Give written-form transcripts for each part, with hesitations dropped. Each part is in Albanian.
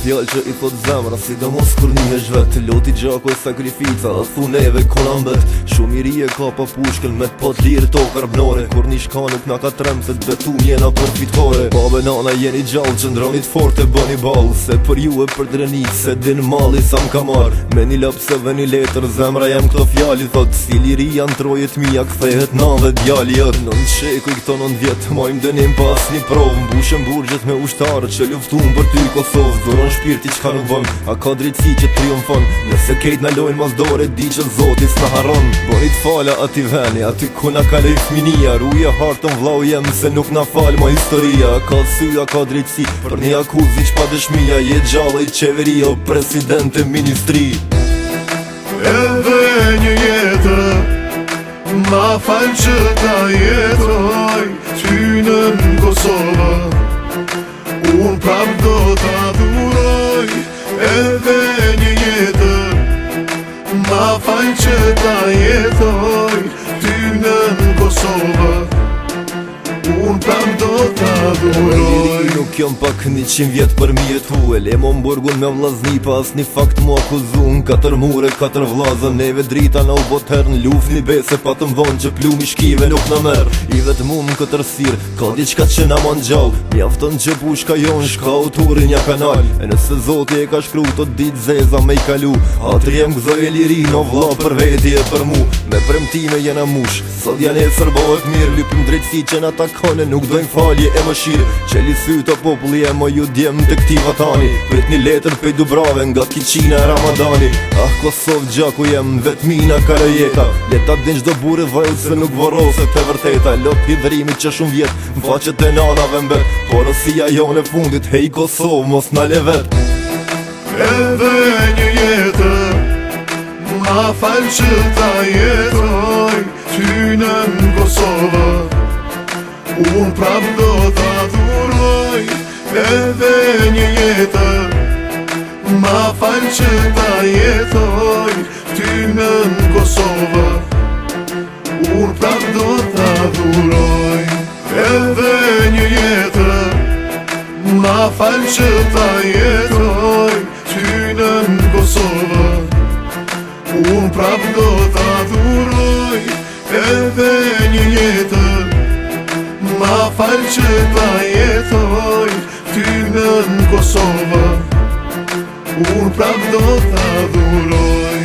Fjallë që i thot zemra, sidomos kur njihesh vet. Loti gjako e sakrifica, a thuneve kona mbet. Shumë i rije ka pa pushkën me t'pot lirë to karbnore. Kur një shka nuk na ka trem se t'betum jena për fitore. Babe nana jeni gjallë që ndronit fort e bëni ball. Se për ju e për drenit, se din mali sa m'ka mar. Me një lap se ve një letër, zemra jem këto fjali thot. Si liri janë trojet mija, kthehet nave djali jët. Nën sheku i këto 9 vjet, mojmë dënim pas një prov. Mbushem burgjet me ushtarë që luftun për ty Kosovë. Shpirti qka nuk vën, a ka drejtësi që triumfon. Nëse kejt na lojnë mas dore, di që Zoti s'na haron. Bonit fala ati veni, aty ku na ka lej fminia. Ruje hartën vlau jem, se nuk na fal ma historia. Ka sy, a ka drejtësi, për një akuzi qpa dëshmia. Je gjallë i qeveria, o president e ministri. Edhe një jetë, ma fal që ta jetoj ty në Kosovë. Unë prap do t'a duroj, edhe një jetë, ma fal që ta jetoj ty në Kosovë. Unë prap do t'a duroj. Nuk jom pak 100 vjet për mi jetu. E lemo mburgun me vlazni, pas një fakt mu akuzun. 4 mure, 4 vlazën, neve drita në u botër. Në luft një bese pa të mdhon që plumi shkive nuk në merë. I vetë mu më këtë rësir, ka diqka që na man gjall. Mjafton që pushka jon, shka autorin ja kanal. E nëse Zoti e ka shkru të dit zeza me i kalu. Atri jem gëzoj e liri, no vla për veti e për mu. Me premtime jena mush, sot janë e sërbohet mirë. Lypim drejtësi që na takone, nuk dojnë falje e më shirë. Qeli syta populli e më ju djem të këti vatani. Prit një letër pej Dubrave nga Kiqina e Ramadani. Ah, Kosovë gjaku jem, vetmina karajeta. Leta din qdo bure vajlë se nuk vorose të vërteta. Lot hidrimi që shumë vjet, më faqet e nanave mbet. Porosia jone fundit, hej Kosovë, mos na le vet. Edhe një jetë, ma fal që ta jetoj ty në Kosovë. Unë prap do t'a duroj, edhe një jetë, ma fal që ta jetoj ty në Kosovë. Unë prap do t'a duroj, edhe një jetë, ma fal që ta jetoj ty në Kosovë. Unë prap do t'a duroj, edhe një jetë, ma fal që ta jetoj ty në Kosovë. Unë prap do t'a duroj,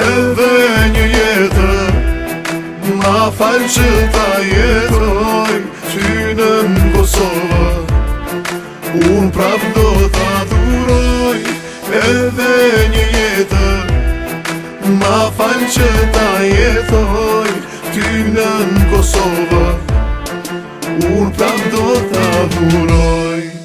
edhe një jetë, ma fal që ta jetoj ty në Kosovë. Unë prap do t'a duroj, edhe një jetë, ma fal që ta jetoj ty në Kosovë. Unë prap do t'a duroj.